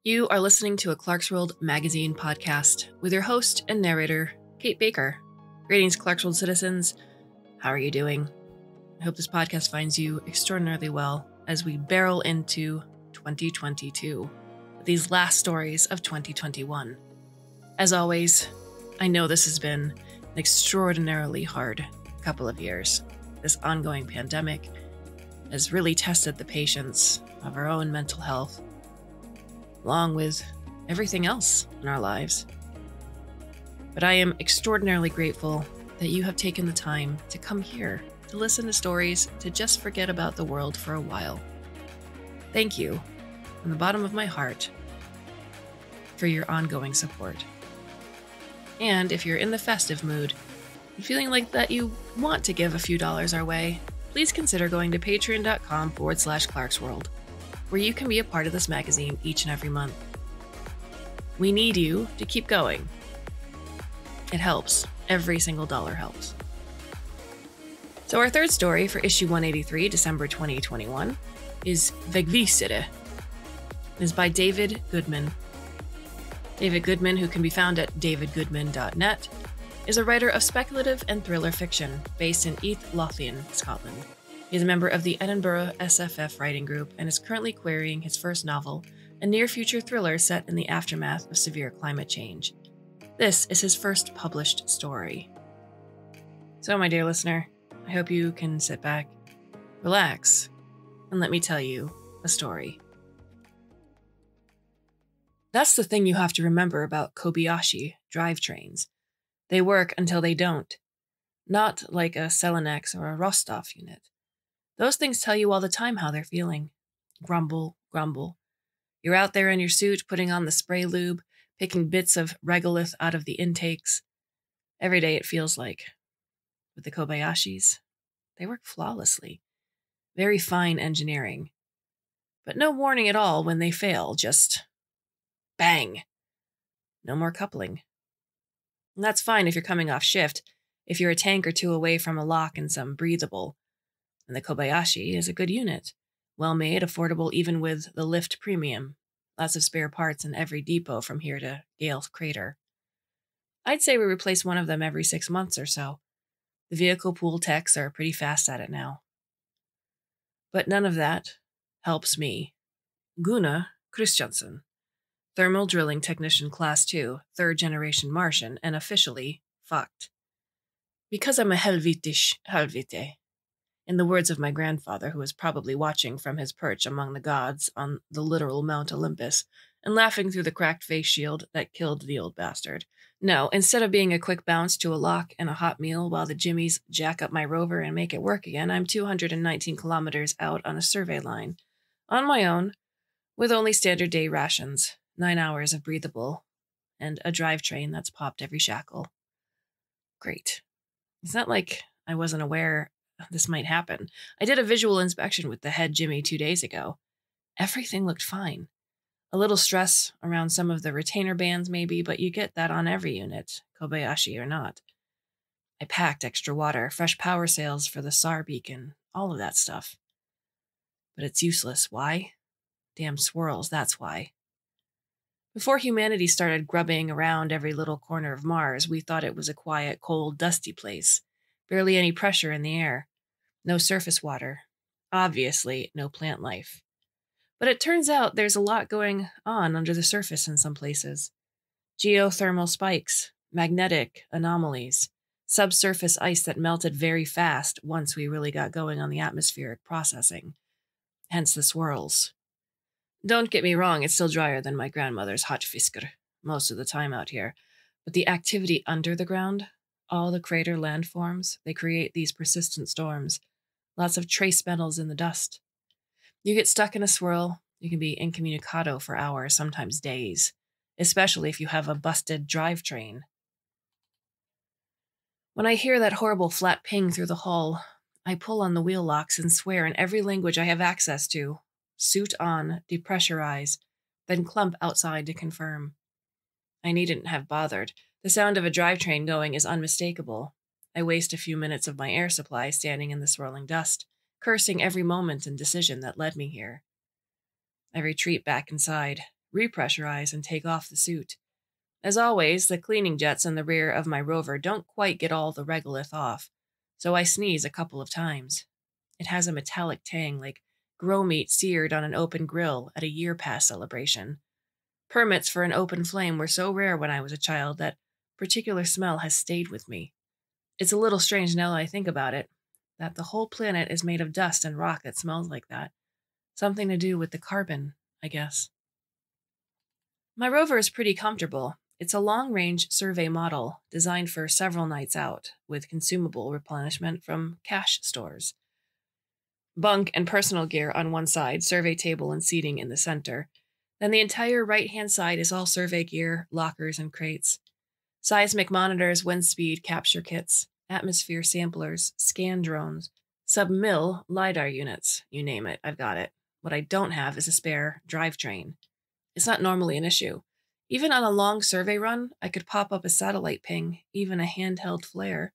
You are listening to a Clarkesworld Magazine podcast with your host and narrator, Kate Baker. Greetings, Clarkesworld citizens. How are you doing? I hope this podcast finds you extraordinarily well as we barrel into 2022, these last stories of 2021. As always, I know this has been an extraordinarily hard couple of years. This ongoing pandemic has really tested the patience of our own mental health, along with everything else in our lives. But I am extraordinarily grateful that you have taken the time to come here to listen to stories to just forget about the world for a while. Thank you, from the bottom of my heart, for your ongoing support. And if you're in the festive mood and feeling like that you want to give a few dollars our way, please consider going to patreon.com/Clarkesworld, where you can be a part of this magazine each and every month. We need you to keep going. It helps. Every single dollar helps. So our third story for issue 183, December 2021, is Vegvísir. It is by David Goodman. David Goodman, who can be found at davidgoodman.net, is a writer of speculative and thriller fiction based in East Lothian, Scotland. He is a member of the Edinburgh SFF writing group and is currently querying his first novel, a near-future thriller set in the aftermath of severe climate change. This is his first published story. So, my dear listener, I hope you can sit back, relax, and let me tell you a story. That's the thing you have to remember about Kobayashi drivetrains. They work until they don't. Not like a Selenex or a Rostov unit. Those things tell you all the time how they're feeling. Grumble, grumble. You're out there in your suit, putting on the spray lube, picking bits of regolith out of the intakes. Every day it feels like. With the Kobayashis, they work flawlessly. Very fine engineering. But no warning at all when they fail, just bang. No more coupling. And that's fine if you're coming off shift, if you're a tank or two away from a lock and some breathable. And the Kobayashi is a good unit. Well made, affordable even with the lift premium. Lots of spare parts in every depot from here to Gale Crater. I'd say we replace one of them every 6 months or so. The vehicle pool techs are pretty fast at it now. But none of that helps me. Gunnar Christiansen, thermal drilling technician class 2, third generation Martian, and officially fucked. Because I'm a helvete. In the words of my grandfather, who was probably watching from his perch among the gods on the literal Mount Olympus and laughing through the cracked face shield that killed the old bastard. No, instead of being a quick bounce to a lock and a hot meal while the Jimmies jack up my rover and make it work again, I'm 219 kilometers out on a survey line. On my own, with only standard day rations, 9 hours of breathable, and a drivetrain that's popped every shackle. Great. It's not like I wasn't aware this might happen. I did a visual inspection with the head Jimmy 2 days ago. Everything looked fine. A little stress around some of the retainer bands maybe, but you get that on every unit, Kobayashi or not. I packed extra water, fresh power sails for the SAR beacon, all of that stuff. But it's useless. Why? Damn swirls, that's why. Before humanity started grubbing around every little corner of Mars, we thought it was a quiet, cold, dusty place. Barely any pressure in the air. No surface water. Obviously, no plant life. But it turns out there's a lot going on under the surface in some places. Geothermal spikes, magnetic anomalies, subsurface ice that melted very fast once we really got going on the atmospheric processing. Hence the swirls. Don't get me wrong, it's still drier than my grandmother's hot fisker most of the time out here. But the activity under the ground, all the crater landforms, they create these persistent storms. Lots of trace metals in the dust. You get stuck in a swirl, you can be incommunicado for hours, sometimes days, especially if you have a busted drivetrain. When I hear that horrible flat ping through the hull, I pull on the wheel locks and swear in every language I have access to. Suit on, depressurize, then clump outside to confirm. I needn't have bothered. The sound of a drivetrain going is unmistakable. I waste a few minutes of my air supply standing in the swirling dust, cursing every moment and decision that led me here. I retreat back inside, repressurize, and take off the suit. As always, the cleaning jets in the rear of my rover don't quite get all the regolith off, so I sneeze a couple of times. It has a metallic tang like grow meat seared on an open grill at a year pass celebration. Permits for an open flame were so rare when I was a child that particular smell has stayed with me. It's a little strange now that I think about it, that the whole planet is made of dust and rock that smells like that. Something to do with the carbon, I guess. My rover is pretty comfortable. It's a long-range survey model designed for several nights out, with consumable replenishment from cash stores. Bunk and personal gear on one side, survey table and seating in the center. Then the entire right-hand side is all survey gear, lockers, and crates. Seismic monitors, wind speed capture kits, atmosphere samplers, scan drones, sub-mil LiDAR units. You name it, I've got it. What I don't have is a spare drivetrain. It's not normally an issue. Even on a long survey run, I could pop up a satellite ping, even a handheld flare.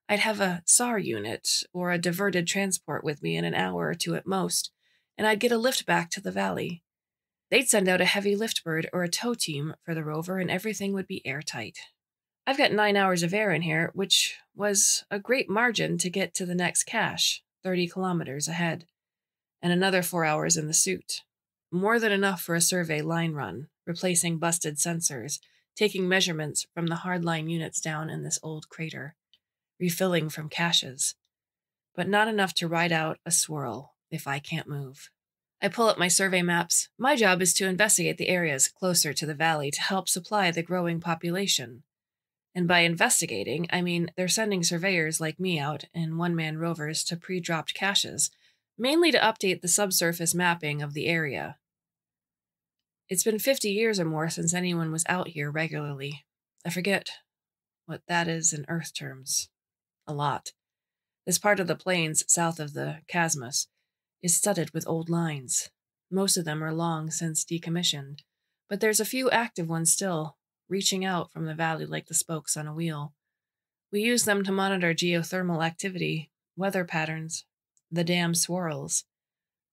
I'd have a SAR unit or a diverted transport with me in an hour or two at most, and I'd get a lift back to the valley. They'd send out a heavy lift bird or a tow team for the rover, and everything would be airtight. I've got 9 hours of air in here, which was a great margin to get to the next cache, 30 kilometers ahead, and another 4 hours in the suit. More than enough for a survey line run, replacing busted sensors, taking measurements from the hardline units down in this old crater, refilling from caches, but not enough to ride out a swirl if I can't move. I pull up my survey maps. My job is to investigate the areas closer to the valley to help supply the growing population. And by investigating, I mean they're sending surveyors like me out in one-man rovers to pre-dropped caches, mainly to update the subsurface mapping of the area. It's been 50 years or more since anyone was out here regularly. I forget what that is in Earth terms. A lot. This part of the plains south of the Chasmus is studded with old lines. Most of them are long since decommissioned, but there's a few active ones still, reaching out from the valley like the spokes on a wheel. We use them to monitor geothermal activity, weather patterns, the dam swirls.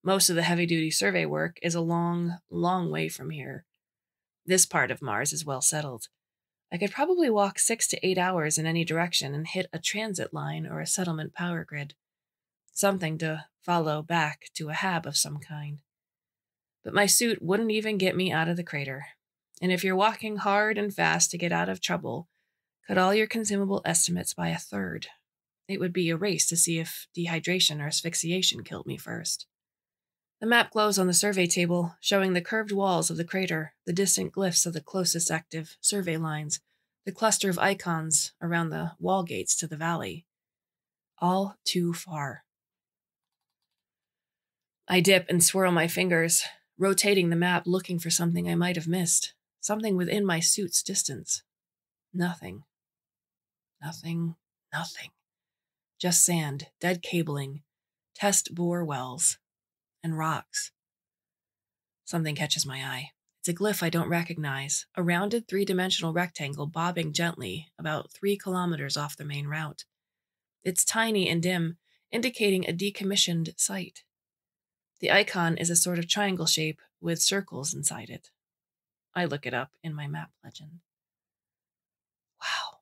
Most of the heavy-duty survey work is a long, long way from here. This part of Mars is well settled. I could probably walk 6 to 8 hours in any direction and hit a transit line or a settlement power grid. Something to follow back to a hab of some kind. But my suit wouldn't even get me out of the crater. And if you're walking hard and fast to get out of trouble, cut all your consumable estimates by a third. It would be a race to see if dehydration or asphyxiation killed me first. The map glows on the survey table, showing the curved walls of the crater, the distant glyphs of the closest active survey lines, the cluster of icons around the wall gates to the valley. All too far. I dip and swirl my fingers, rotating the map looking for something I might have missed, something within my suit's distance. Nothing. Nothing. Nothing. Just sand, dead cabling, test bore wells, and rocks. Something catches my eye. It's a glyph I don't recognize, a rounded 3-dimensional rectangle bobbing gently about 3 kilometers off the main route. It's tiny and dim, indicating a decommissioned site. The icon is a sort of triangle shape with circles inside it. I look it up in my map legend. Wow.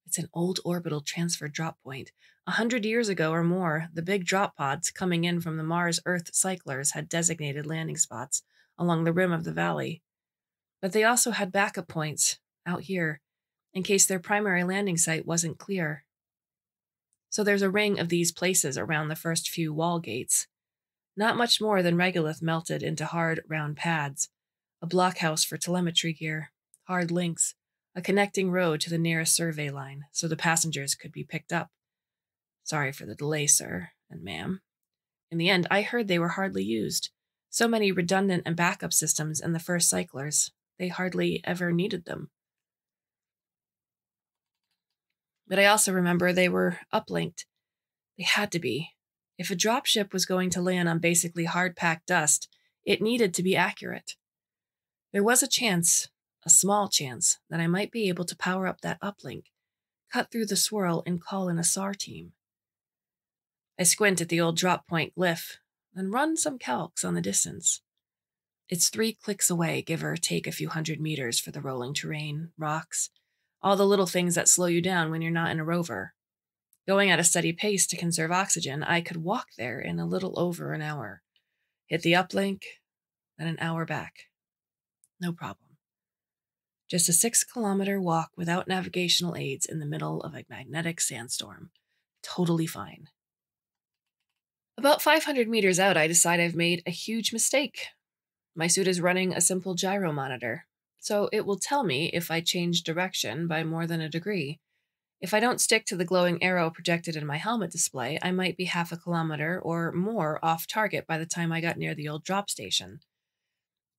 It's an old orbital transfer drop point. 100 years ago or more, the big drop pods coming in from the Mars-Earth cyclers had designated landing spots along the rim of the valley. But they also had backup points out here, in case their primary landing site wasn't clear. So there's a ring of these places around the first few wall gates. Not much more than regolith melted into hard, round pads, a blockhouse for telemetry gear, hard links, a connecting road to the nearest survey line so the passengers could be picked up. Sorry for the delay, sir and ma'am. In the end, I heard they were hardly used. So many redundant and backup systems in the first cyclers, they hardly ever needed them. But I also remember they were uplinked. They had to be. If a dropship was going to land on basically hard-packed dust, it needed to be accurate. There was a chance, a small chance, that I might be able to power up that uplink, cut through the swirl, and call in a SAR team. I squint at the old drop point glyph, then run some calcs on the distance. It's 3 clicks away, give or take a few hundred meters for the rolling terrain, rocks, all the little things that slow you down when you're not in a rover. Going at a steady pace to conserve oxygen, I could walk there in a little over an hour. Hit the uplink, then an hour back. No problem. Just a 6-kilometer walk without navigational aids in the middle of a magnetic sandstorm. Totally fine. About 500 meters out, I decide I've made a huge mistake. My suit is running a simple gyro monitor, so it will tell me if I change direction by more than a degree. If I don't stick to the glowing arrow projected in my helmet display, I might be half a kilometer or more off target by the time I got near the old drop station.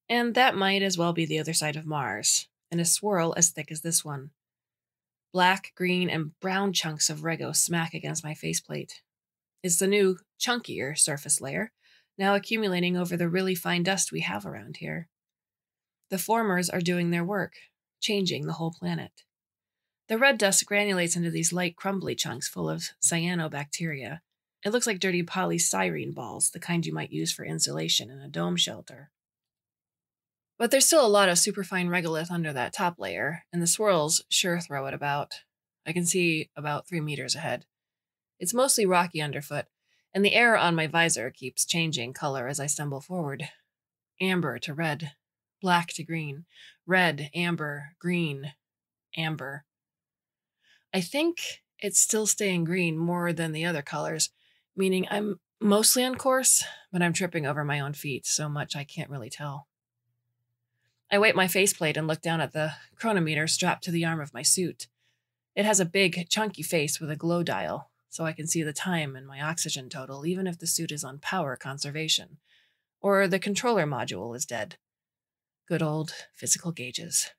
And that might as well be the other side of Mars, in a swirl as thick as this one. Black, green, and brown chunks of rego smack against my faceplate. It's the new, chunkier surface layer, now accumulating over the really fine dust we have around here. The formers are doing their work, changing the whole planet. The red dust granulates into these light, crumbly chunks full of cyanobacteria. It looks like dirty polystyrene balls, the kind you might use for insulation in a dome shelter. But there's still a lot of superfine regolith under that top layer, and the swirls sure throw it about. I can see about 3 meters ahead. It's mostly rocky underfoot, and the air on my visor keeps changing color as I stumble forward. Amber to red, black to green, red, amber, green, amber. I think it's still staying green more than the other colors, meaning I'm mostly on course, but I'm tripping over my own feet so much I can't really tell. I wipe my faceplate and look down at the chronometer strapped to the arm of my suit. It has a big, chunky face with a glow dial, so I can see the time and my oxygen total even if the suit is on power conservation, or the controller module is dead. Good old physical gauges.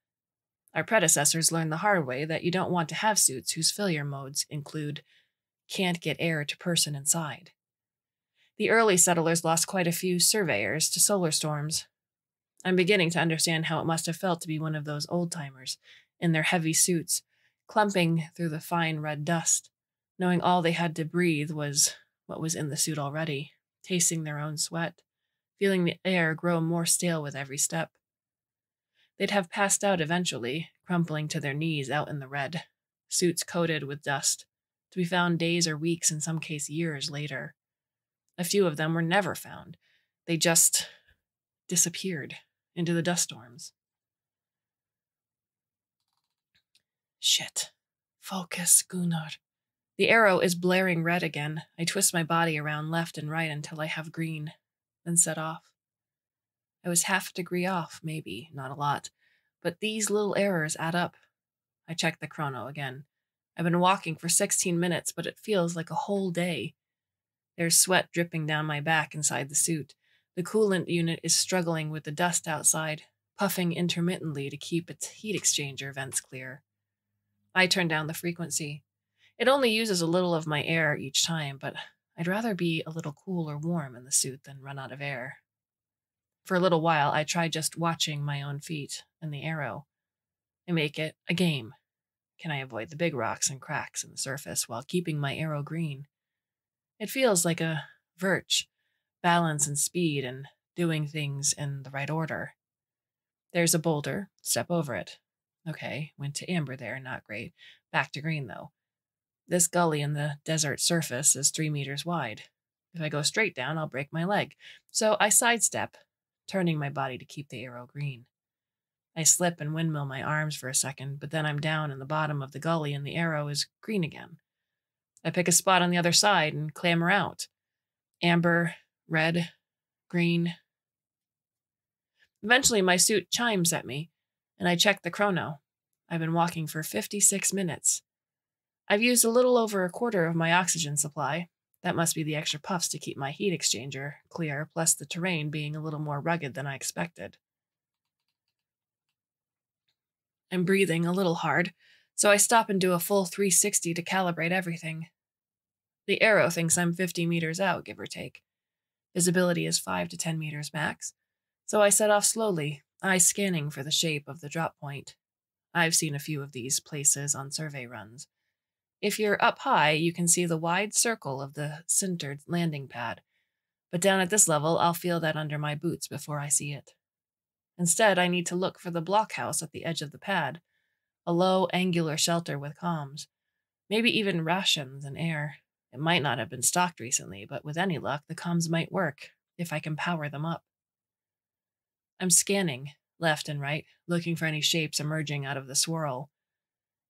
Our predecessors learned the hard way that you don't want to have suits whose failure modes include can't get air to person inside. The early settlers lost quite a few surveyors to solar storms. I'm beginning to understand how it must have felt to be one of those old-timers, in their heavy suits, clumping through the fine red dust, knowing all they had to breathe was what was in the suit already, tasting their own sweat, feeling the air grow more stale with every step. They'd have passed out eventually, crumpling to their knees out in the red, suits coated with dust, to be found days or weeks, in some case years later. A few of them were never found. They just disappeared into the dust storms. Shit. Focus, Gunnar. The arrow is blaring red again. I twist my body around left and right until I have green, then set off. I was half a degree off, maybe, not a lot, but these little errors add up. I check the chrono again. I've been walking for 16 minutes, but it feels like a whole day. There's sweat dripping down my back inside the suit. The coolant unit is struggling with the dust outside, puffing intermittently to keep its heat exchanger vents clear. I turn down the frequency. It only uses a little of my air each time, but I'd rather be a little cool or warm in the suit than run out of air. For a little while, I try just watching my own feet and the arrow. I make it a game. Can I avoid the big rocks and cracks in the surface while keeping my arrow green? It feels like a virtue, balance and speed, and doing things in the right order. There's a boulder, step over it. Okay, went to amber there, not great. Back to green, though. This gully in the desert surface is 3 meters wide. If I go straight down, I'll break my leg. So I sidestep, turning my body to keep the arrow green. I slip and windmill my arms for a second, but then I'm down in the bottom of the gully and the arrow is green again. I pick a spot on the other side and clamber out. Amber, red, green. Eventually my suit chimes at me, and I check the chrono. I've been walking for 56 minutes. I've used a little over a quarter of my oxygen supply. That must be the extra puffs to keep my heat exchanger clear, plus the terrain being a little more rugged than I expected. I'm breathing a little hard, so I stop and do a full 360 to calibrate everything. The arrow thinks I'm 50 meters out, give or take. Visibility is 5 to 10 meters max, so I set off slowly, eyes scanning for the shape of the drop point. I've seen a few of these places on survey runs. If you're up high, you can see the wide circle of the sintered landing pad, but down at this level, I'll feel that under my boots before I see it. Instead, I need to look for the blockhouse at the edge of the pad, a low, angular shelter with comms, maybe even rations and air. It might not have been stocked recently, but with any luck, the comms might work, if I can power them up. I'm scanning, left and right, looking for any shapes emerging out of the swirl.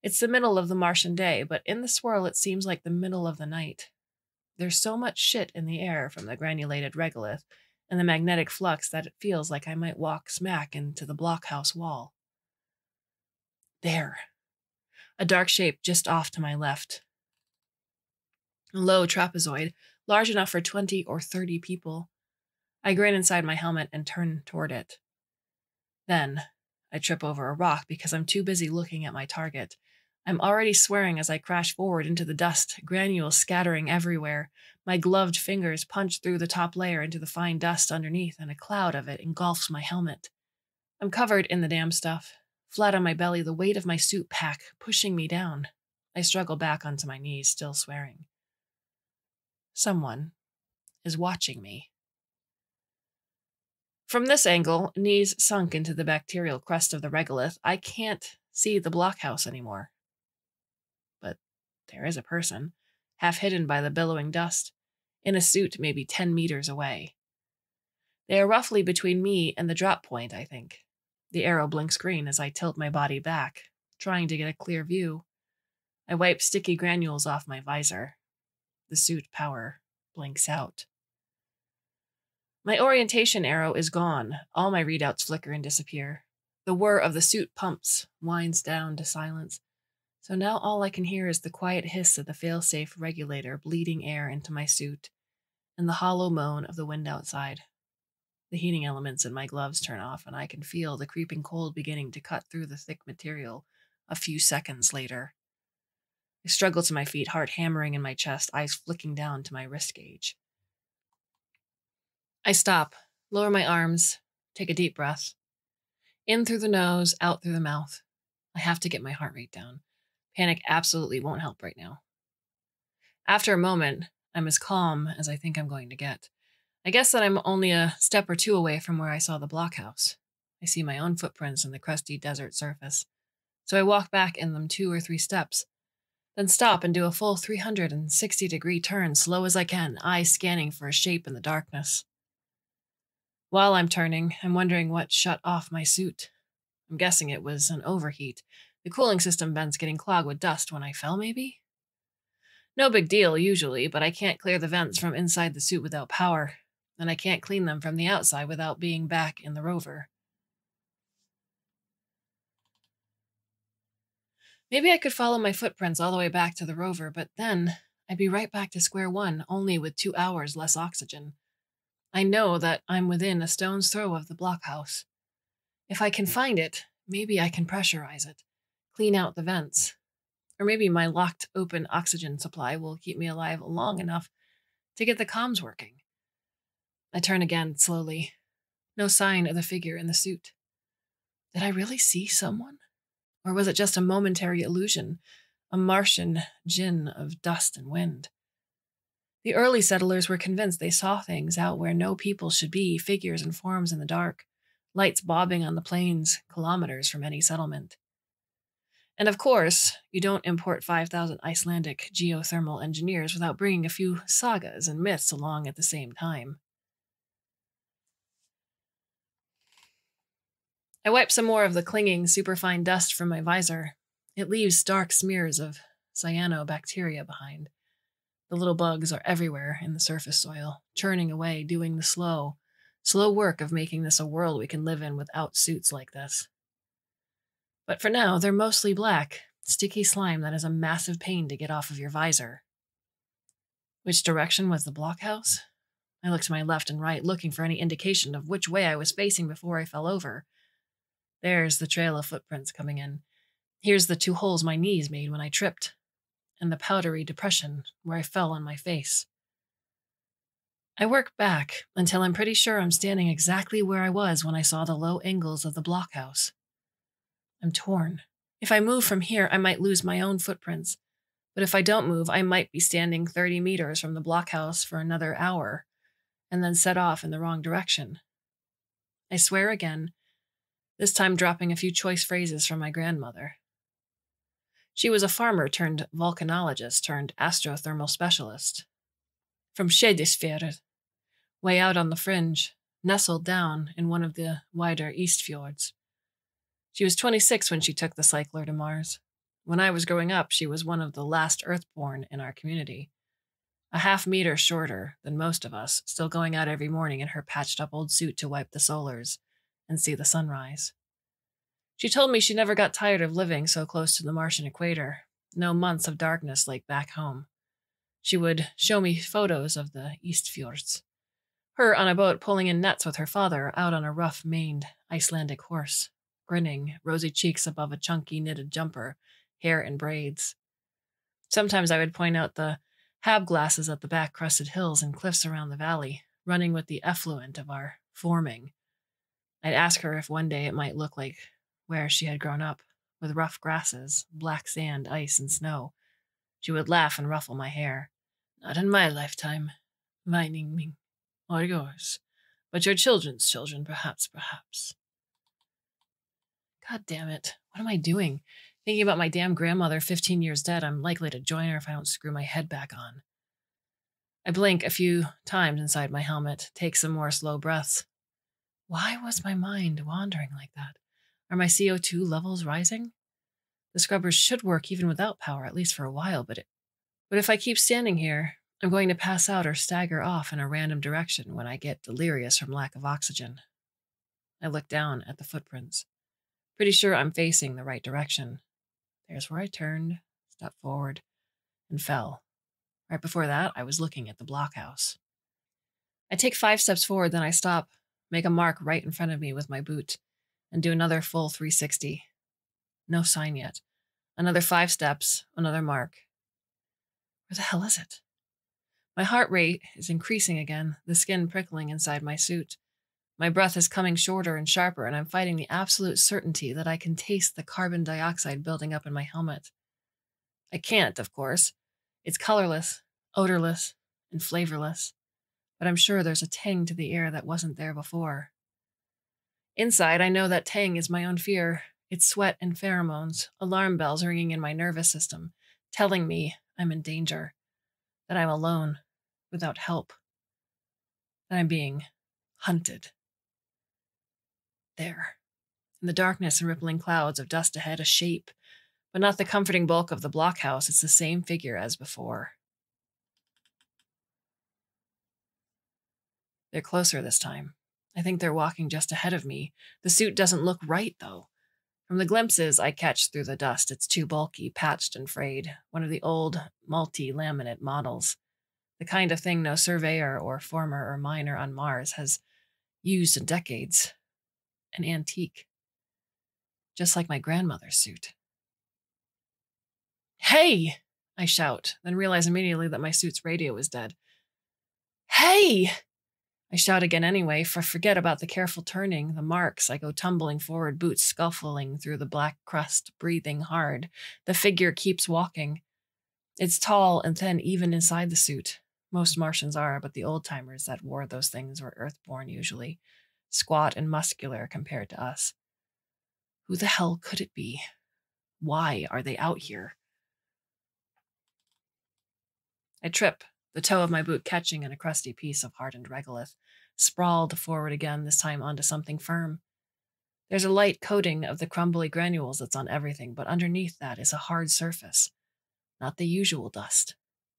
It's the middle of the Martian day, but in the swirl it seems like the middle of the night. There's so much shit in the air from the granulated regolith and the magnetic flux that it feels like I might walk smack into the blockhouse wall. There. A dark shape just off to my left. A low trapezoid, large enough for 20 or 30 people. I grin inside my helmet and turn toward it. Then, I trip over a rock because I'm too busy looking at my target. I'm already swearing as I crash forward into the dust, granules scattering everywhere. My gloved fingers punch through the top layer into the fine dust underneath, and a cloud of it engulfs my helmet. I'm covered in the damn stuff. Flat on my belly, the weight of my suit pack pushing me down. I struggle back onto my knees, still swearing. Someone is watching me. From this angle, knees sunk into the bacterial crust of the regolith, I can't see the blockhouse anymore. But there is a person, half hidden by the billowing dust, in a suit maybe 10 meters away. They are roughly between me and the drop point, I think. The arrow blinks green as I tilt my body back, trying to get a clear view. I wipe sticky granules off my visor. The suit power blinks out. My orientation arrow is gone. All my readouts flicker and disappear. The whir of the suit pumps winds down to silence. So now all I can hear is the quiet hiss of the fail-safe regulator bleeding air into my suit, and the hollow moan of the wind outside. The heating elements in my gloves turn off, and I can feel the creeping cold beginning to cut through the thick material a few seconds later. I struggle to my feet, heart hammering in my chest, eyes flicking down to my wrist gauge. I stop, lower my arms, take a deep breath. In through the nose, out through the mouth. I have to get my heart rate down. Panic absolutely won't help right now. After a moment, I'm as calm as I think I'm going to get. I guess that I'm only a step or two away from where I saw the blockhouse. I see my own footprints in the crusty desert surface. So I walk back in them 2 or 3 steps, then stop and do a full 360-degree turn, slow as I can, eyes scanning for a shape in the darkness. While I'm turning, I'm wondering what shut off my suit. I'm guessing it was an overheat. The cooling system vents getting clogged with dust when I fell, maybe? No big deal, usually, but I can't clear the vents from inside the suit without power, and I can't clean them from the outside without being back in the rover. Maybe I could follow my footprints all the way back to the rover, but then I'd be right back to square one, only with 2 hours less oxygen. I know that I'm within a stone's throw of the blockhouse. If I can find it, maybe I can pressurize it, clean out the vents. Or maybe my locked open oxygen supply will keep me alive long enough to get the comms working. I turn again slowly. No sign of the figure in the suit. Did I really see someone? Or was it just a momentary illusion, a Martian djinn of dust and wind? The early settlers were convinced they saw things out where no people should be, figures and forms in the dark, lights bobbing on the plains kilometers from any settlement. And of course, you don't import 5,000 Icelandic geothermal engineers without bringing a few sagas and myths along at the same time. I wipe some more of the clinging, superfine dust from my visor. It leaves dark smears of cyanobacteria behind. The little bugs are everywhere in the surface soil, churning away, doing the slow work of making this a world we can live in without suits like this. But for now, they're mostly black, sticky slime that is a massive pain to get off of your visor. Which direction was the blockhouse? I looked to my left and right, looking for any indication of which way I was facing before I fell over. There's the trail of footprints coming in. Here's the 2 holes my knees made when I tripped, and the powdery depression where I fell on my face. I work back until I'm pretty sure I'm standing exactly where I was when I saw the low angles of the blockhouse. I'm torn. If I move from here, I might lose my own footprints, but if I don't move, I might be standing 30 meters from the blockhouse for another hour, and then set off in the wrong direction. I swear again, this time dropping a few choice phrases from my grandmother. She was a farmer turned volcanologist turned astrothermal specialist. From Vegvísir, way out on the fringe, nestled down in one of the wider east fjords. She was 26 when she took the cycler to Mars. When I was growing up, she was one of the last Earthborn in our community. A half-meter shorter than most of us, still going out every morning in her patched-up old suit to wipe the solars and see the sunrise. She told me she never got tired of living so close to the Martian equator, no months of darkness like back home. She would show me photos of the East Fjords. Her on a boat pulling in nets with her father out on a rough-maned Icelandic horse, grinning, rosy cheeks above a chunky knitted jumper, hair in braids. Sometimes I would point out the hab glasses at the back-crusted hills and cliffs around the valley, running with the effluent of our forming. I'd ask her if one day it might look like where she had grown up, with rough grasses, black sand, ice, and snow. She would laugh and ruffle my hair. Not in my lifetime, whining me, or yours, but your children's children, perhaps. God damn it. What am I doing? Thinking about my damn grandmother 15 years dead. I'm likely to join her if I don't screw my head back on. I blink a few times inside my helmet, take some more slow breaths. Why was my mind wandering like that? Are my CO2 levels rising? The scrubbers should work even without power, at least for a while, but if I keep standing here, I'm going to pass out or stagger off in a random direction when I get delirious from lack of oxygen. I look down at the footprints. Pretty sure I'm facing the right direction. There's where I turned, stepped forward, and fell. Right before that, I was looking at the blockhouse. I take 5 steps forward, then I stop, make a mark right in front of me with my boot, and do another full 360. No sign yet. Another 5 steps, another mark. Where the hell is it? My heart rate is increasing again, the skin prickling inside my suit. My breath is coming shorter and sharper, and I'm fighting the absolute certainty that I can taste the carbon dioxide building up in my helmet. I can't, of course. It's colorless, odorless, and flavorless. But I'm sure there's a tang to the air that wasn't there before. Inside, I know that tang is my own fear. It's sweat and pheromones, alarm bells ringing in my nervous system, telling me I'm in danger, that I'm alone, without help, that I'm being hunted. There, in the darkness and rippling clouds of dust ahead, a shape, but not the comforting bulk of the blockhouse. It's the same figure as before. They're closer this time. I think they're walking just ahead of me. The suit doesn't look right, though. From the glimpses I catch through the dust, it's too bulky, patched and frayed, one of the old multi-laminate models, the kind of thing no surveyor or former or miner on Mars has used in decades. An antique. Just like my grandmother's suit. Hey! I shout, then realize immediately that my suit's radio is dead. Hey! I shout again anyway, for forget about the careful turning, the marks. I go tumbling forward, boots scuffling through the black crust, breathing hard. The figure keeps walking. It's tall and thin even inside the suit. Most Martians are, but the old-timers that wore those things were Earthborn usually, squat and muscular compared to us. Who the hell could it be? Why are they out here? I trip, the toe of my boot catching in a crusty piece of hardened regolith, sprawled forward again, this time onto something firm. There's a light coating of the crumbly granules that's on everything, but underneath that is a hard surface, not the usual dust.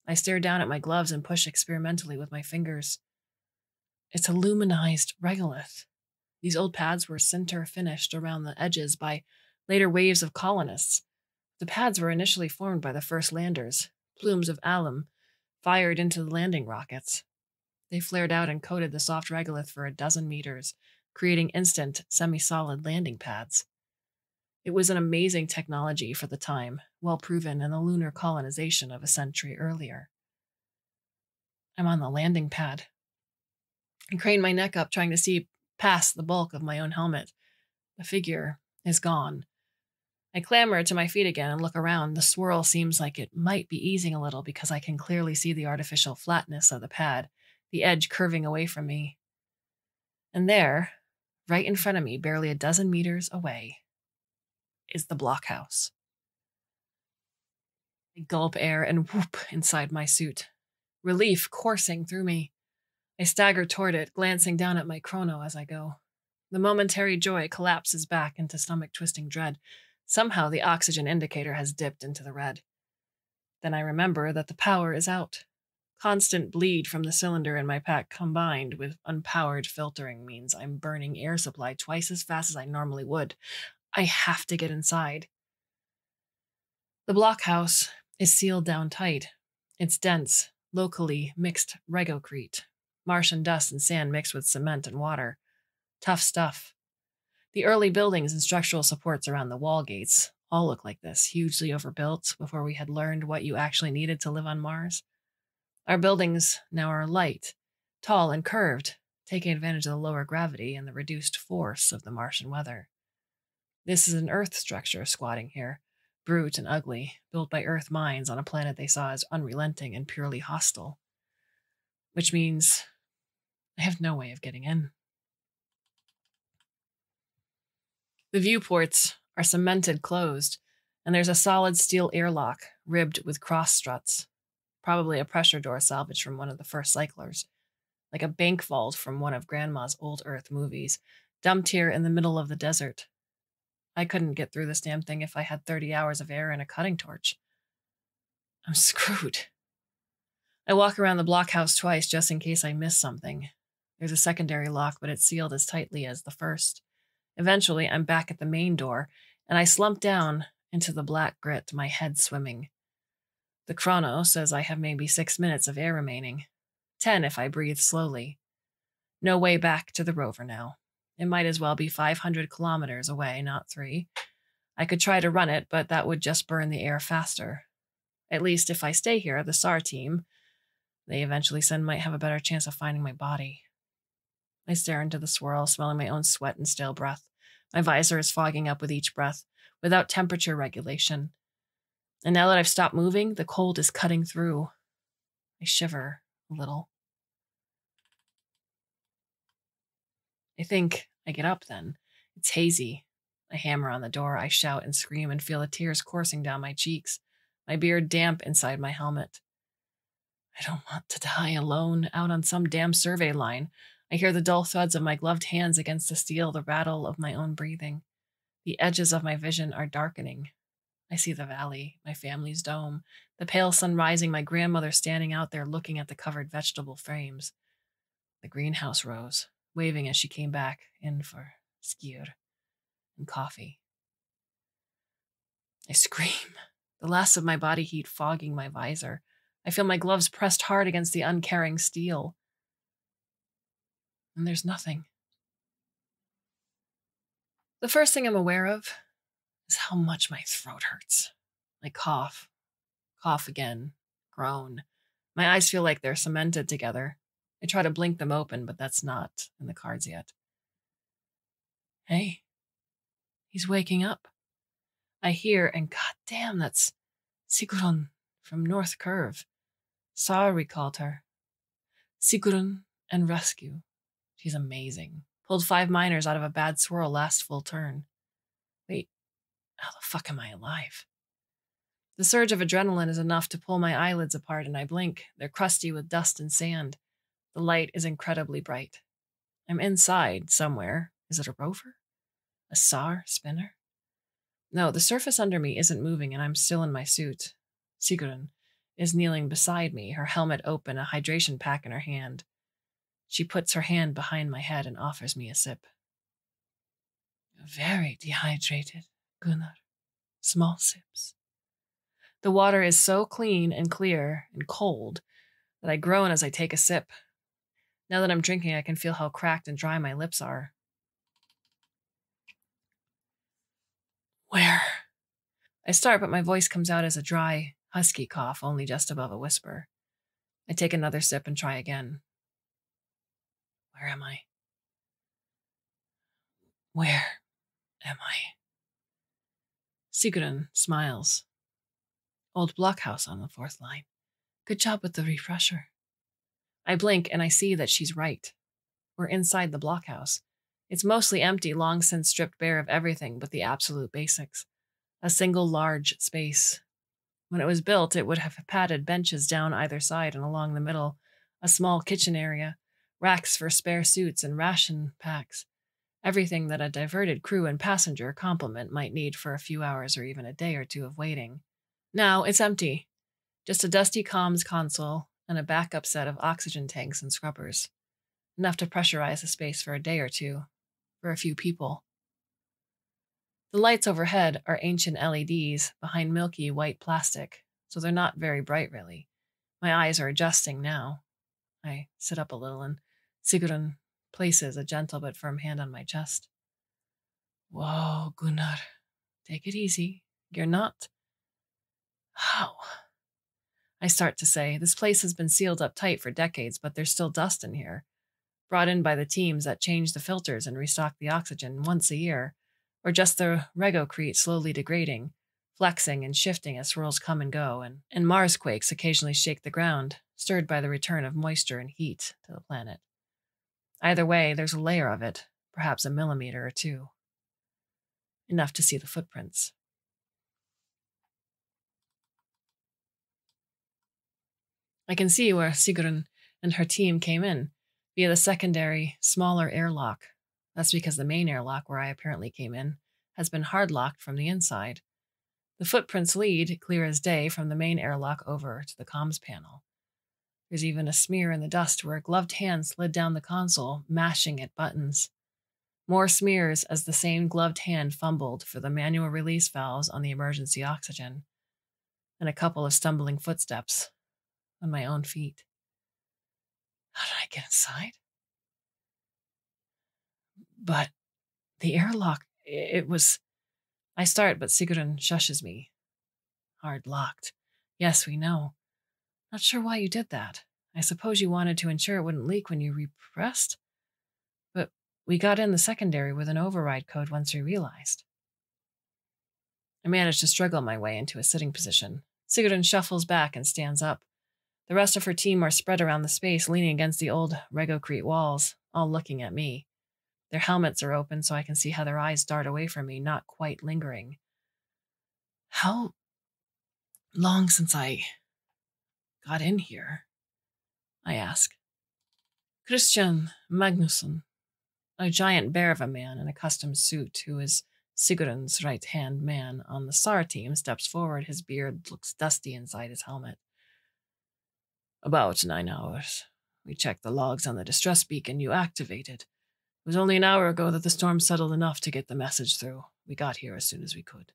I stare down at my gloves and push experimentally with my fingers. It's a luminized regolith. These old pads were sinter finished around the edges by later waves of colonists. The pads were initially formed by the first landers, plumes of alum fired into the landing rockets. They flared out and coated the soft regolith for a dozen meters, creating instant, semi-solid landing pads. It was an amazing technology for the time, well proven in the lunar colonization of a century earlier. I'm on the landing pad. I crane my neck up, trying to see past the bulk of my own helmet. The figure is gone. I clamber to my feet again and look around. The swirl seems like it might be easing a little because I can clearly see the artificial flatness of the pad, the edge curving away from me. And there, Right in front of me, barely a dozen meters away, is the blockhouse. I gulp air and whoop inside my suit. Relief coursing through me. I stagger toward it, glancing down at my chrono as I go. The momentary joy collapses back into stomach-twisting dread. Somehow the oxygen indicator has dipped into the red. Then I remember that the power is out. Constant bleed from the cylinder in my pack combined with unpowered filtering means I'm burning air supply twice as fast as I normally would. I have to get inside. The blockhouse is sealed down tight. It's dense, locally mixed regocrete. Martian dust and sand mixed with cement and water. Tough stuff. The early buildings and structural supports around the wall gates all look like this, hugely overbuilt before we had learned what you actually needed to live on Mars. Our buildings now are light, tall, and curved, taking advantage of the lower gravity and the reduced force of the Martian weather. This is an Earth structure squatting here, brute and ugly, built by Earth minds on a planet they saw as unrelenting and purely hostile. Which means I have no way of getting in. The viewports are cemented closed, and there's a solid steel airlock ribbed with cross struts, probably a pressure door salvaged from one of the first cyclers, like a bank vault from one of Grandma's old Earth movies, dumped here in the middle of the desert. I couldn't get through this damn thing if I had 30 hours of air and a cutting torch. I'm screwed. I walk around the blockhouse twice just in case I miss something. There's a secondary lock, but it's sealed as tightly as the first. Eventually, I'm back at the main door, and I slump down into the black grit, my head swimming. The chrono says I have maybe 6 minutes of air remaining. 10 if I breathe slowly. No way back to the rover now. It might as well be 500 kilometers away, not 3. I could try to run it, but that would just burn the air faster. At least if I stay here, the SAR team they eventually send might have a better chance of finding my body. I stare into the swirl, smelling my own sweat and stale breath. My visor is fogging up with each breath, without temperature regulation. And now that I've stopped moving, the cold is cutting through. I shiver a little. I think I get up then. It's hazy. I hammer on the door. I shout and scream and feel the tears coursing down my cheeks, my beard damp inside my helmet. I don't want to die alone out on some damn survey line. I hear the dull thuds of my gloved hands against the steel, the rattle of my own breathing. The edges of my vision are darkening. I see the valley, my family's dome, the pale sun rising, my grandmother standing out there looking at the covered vegetable frames. The greenhouse rose, waving as she came back in for skyr and coffee. I scream, the last of my body heat fogging my visor. I feel my gloves pressed hard against the uncaring steel. And there's nothing. The first thing I'm aware of is how much my throat hurts. I cough again, groan. My eyes feel like they're cemented together. I try to blink them open, but that's not in the cards yet. Hey, he's waking up. I hear, and goddamn, that's Sigrun from North Curve. Sar, we called her. Sigrun and Rescue. She's amazing. Pulled 5 miners out of a bad swirl last full turn. Wait, how the fuck am I alive? The surge of adrenaline is enough to pull my eyelids apart, and I blink. They're crusty with dust and sand. The light is incredibly bright. I'm inside somewhere. Is it a rover? A SAR spinner? No, the surface under me isn't moving, and I'm still in my suit. Sigrun is kneeling beside me, her helmet open, a hydration pack in her hand. She puts her hand behind my head and offers me a sip. Very dehydrated, Gunnar. Small sips. The water is so clean and clear and cold that I groan as I take a sip. Now that I'm drinking, I can feel how cracked and dry my lips are. Where? I start, but my voice comes out as a dry, husky cough, only just above a whisper. I take another sip and try again. Where am I? Where am I? Sigrun smiles. Old blockhouse on the 4th line. Good job with the refresher. I blink and I see that she's right. We're inside the blockhouse. It's mostly empty, long since stripped bare of everything but the absolute basics. A single large space. When it was built, it would have padded benches down either side and along the middle, a small kitchen area, racks for spare suits and ration packs, everything that a diverted crew and passenger complement might need for a few hours or even a day or two of waiting. Now it's empty. Just a dusty comms console and a backup set of oxygen tanks and scrubbers. Enough to pressurize the space for a day or two, for a few people. The lights overhead are ancient LEDs behind milky white plastic, so they're not very bright, really. My eyes are adjusting now. I sit up a little, and Sigrun places a gentle but firm hand on my chest. Whoa, Gunnar. Take it easy. You're not... How? I start to say, this place has been sealed up tight for decades, but there's still dust in here. Brought in by the teams that change the filters and restock the oxygen once a year, or just the regocrete slowly degrading, flexing and shifting as swirls come and go, and Marsquakes occasionally shake the ground, stirred by the return of moisture and heat to the planet. Either way, there's a layer of it, perhaps a millimeter or two. Enough to see the footprints. I can see where Sigrun and her team came in, via the secondary, smaller airlock. That's because the main airlock, where I apparently came in, has been hard-locked from the inside. The footprints lead, clear as day, from the main airlock over to the comms panel. There's even a smear in the dust where a gloved hand slid down the console, mashing at buttons. More smears as the same gloved hand fumbled for the manual release valves on the emergency oxygen. And a couple of stumbling footsteps on my own feet. How did I get inside? But the airlock, it was... I start, but Sigrun shushes me. Hard locked. Yes, we know. Not sure why you did that. I suppose you wanted to ensure it wouldn't leak when you repressed? But we got in the secondary with an override code once we realized. I managed to struggle my way into a sitting position. Sigrun shuffles back and stands up. The rest of her team are spread around the space, leaning against the old regocrete walls, all looking at me. Their helmets are open so I can see how their eyes dart away from me, not quite lingering. How long since I got in here? I ask. Christian Magnusson, a giant bear of a man in a custom suit who is Sigrun's right-hand man on the SAR team, steps forward. His beard looks dusty inside his helmet. About 9 hours. We checked the logs on the distress beacon you activated. It was only an hour ago that the storm settled enough to get the message through. We got here as soon as we could.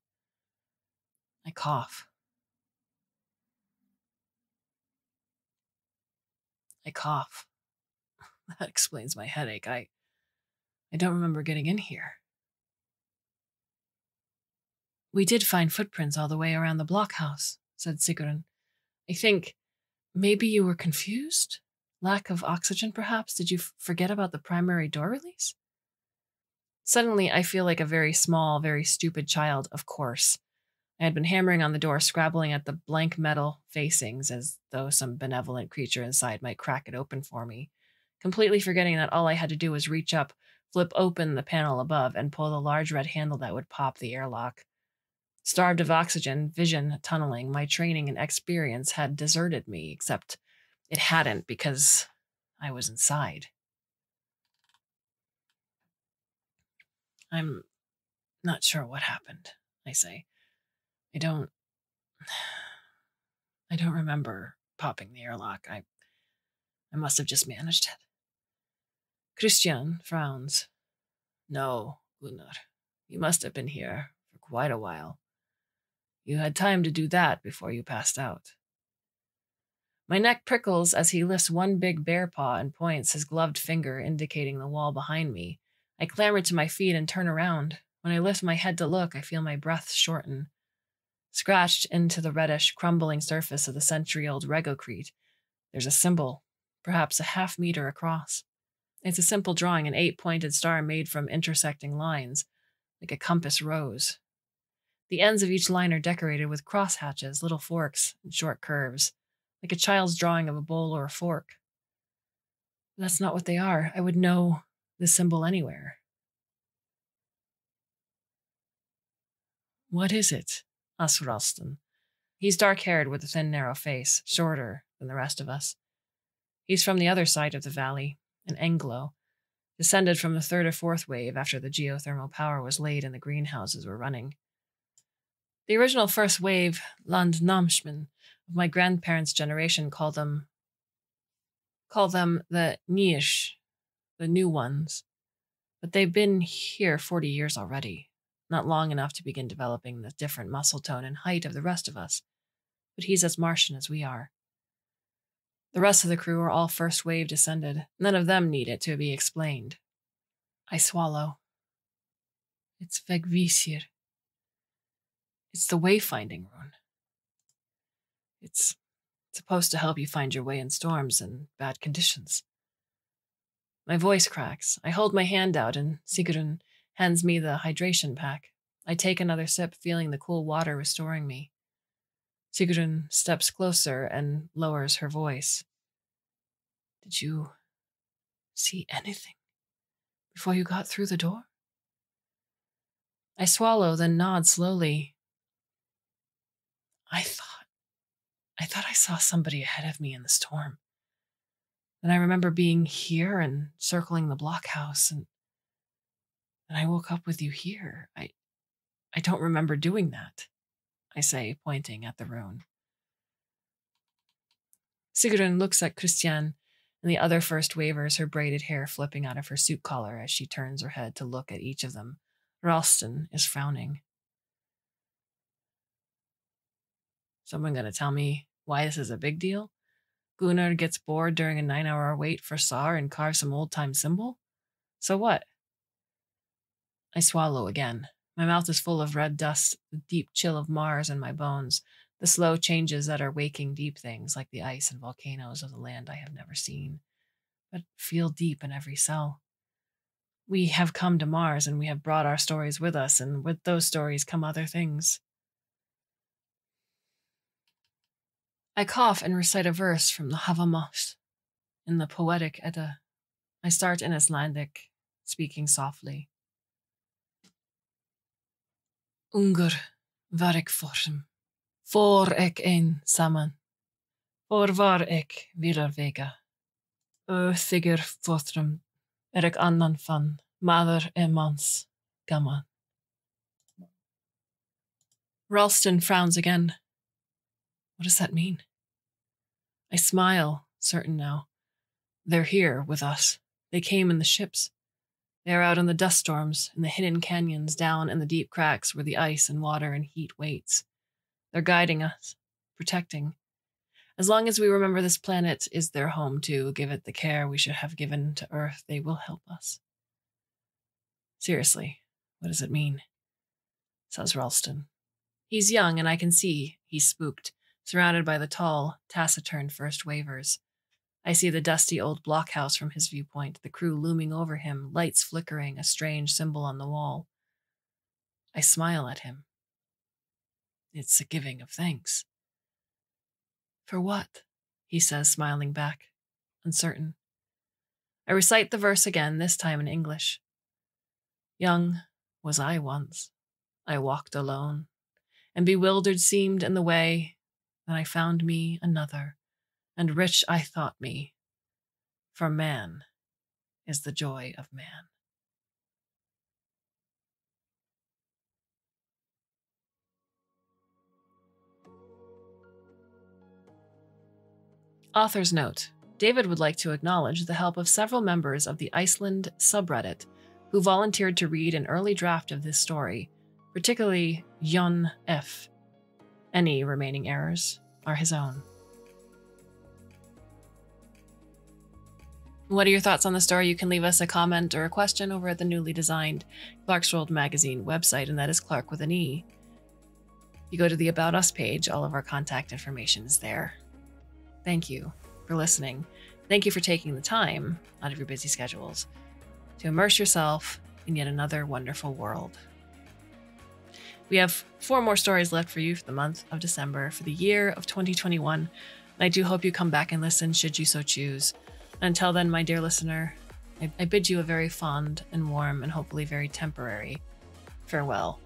I cough. That explains my headache. I don't remember getting in here. We did find footprints all the way around the blockhouse, said Sigrun. I think maybe you were confused? Lack of oxygen, perhaps? Did you forget about the primary door release? Suddenly, I feel like a very small, very stupid child, of course. I had been hammering on the door, scrabbling at the blank metal facings as though some benevolent creature inside might crack it open for me, completely forgetting that all I had to do was reach up, flip open the panel above, and pull the large red handle that would pop the airlock. Starved of oxygen, vision tunneling, my training and experience had deserted me, except it hadn't because I was inside. I'm not sure what happened, I say. I don't remember popping the airlock. I must have just managed it. Christian frowns. No, Gunnar. You must have been here for quite a while. You had time to do that before you passed out. My neck prickles as he lifts one big bear paw and points, his gloved finger indicating the wall behind me. I clamber to my feet and turn around. When I lift my head to look, I feel my breath shorten. Scratched into the reddish, crumbling surface of the century-old regocrete, there's a symbol, perhaps a half-meter across. It's a simple drawing, an 8-pointed star made from intersecting lines, like a compass rose. The ends of each line are decorated with crosshatches, little forks, and short curves, like a child's drawing of a bowl or a fork. But that's not what they are. I would know the symbol anywhere. What is it? Asked Ralston. He's dark-haired with a thin, narrow face, shorter than the rest of us. He's from the other side of the valley, an Anglo, descended from the third or fourth wave after the geothermal power was laid and the greenhouses were running. The original first wave, Landnamsmen, of my grandparents' generation call them the Niish, the new ones. But they've been here 40 years already, not long enough to begin developing the different muscle tone and height of the rest of us. But he's as Martian as we are. The rest of the crew are all first wave descended. None of them need it to be explained. I swallow. It's Vegvísir. It's the wayfinding rune. It's supposed to help you find your way in storms and bad conditions. My voice cracks. I hold my hand out and Sigrun hands me the hydration pack. I take another sip, feeling the cool water restoring me. Sigrun steps closer and lowers her voice. Did you see anything before you got through the door? I swallow, then nod slowly. I thought I saw somebody ahead of me in the storm. Then I remember being here and circling the blockhouse, and I woke up with you here. I don't remember doing that, I say, pointing at the rune. Sigrun looks at Christian and the other first wavers, her braided hair flipping out of her suit collar as she turns her head to look at each of them. Ralston is frowning. Someone gonna tell me why this is a big deal? Gunnar gets bored during a 9-hour wait for Sar and carves some old-time symbol? So what? I swallow again. My mouth is full of red dust, the deep chill of Mars in my bones, the slow changes that are waking deep things like the ice and volcanoes of the land I have never seen, but feel deep in every cell. We have come to Mars and we have brought our stories with us, and with those stories come other things. I cough and recite a verse from the Havamos in the poetic Edda. I start in Icelandic, speaking softly. Ungur var ek form, for ek ein saman, for var ek virar vega. Þigur fotrum, ek annan fann, maður mans gaman. Ralston frowns again. What does that mean? I smile, certain now. They're here with us. They came in the ships. They are out in the dust storms, in the hidden canyons, down in the deep cracks where the ice and water and heat waits. They're guiding us, protecting. As long as we remember this planet is their home to give it the care we should have given to Earth, they will help us. Seriously, what does it mean? Says Ralston. He's young, and I can see he's spooked, surrounded by the tall, taciturn first wavers. I see the dusty old blockhouse from his viewpoint, the crew looming over him, lights flickering, a strange symbol on the wall. I smile at him. It's a giving of thanks. For what? He says, smiling back, uncertain. I recite the verse again, this time in English. Young was I once. I walked alone, and bewildered seemed in the way. Then I found me another, and rich I thought me, for man is the joy of man. Author's note. David would like to acknowledge the help of several members of the Iceland subreddit who volunteered to read an early draft of this story, particularly Jon F. Any remaining errors are his own. What are your thoughts on the story? You can leave us a comment or a question over at the newly designed Clarkesworld Magazine website, and that is Clark with an E. You go to the About Us page, all of our contact information is there. Thank you for listening. Thank you for taking the time out of your busy schedules to immerse yourself in yet another wonderful world. We have 4 more stories left for you for the month of December, for the year of 2021. And I do hope you come back and listen should you so choose. Until then, my dear listener, I bid you a very fond and warm and hopefully very temporary farewell.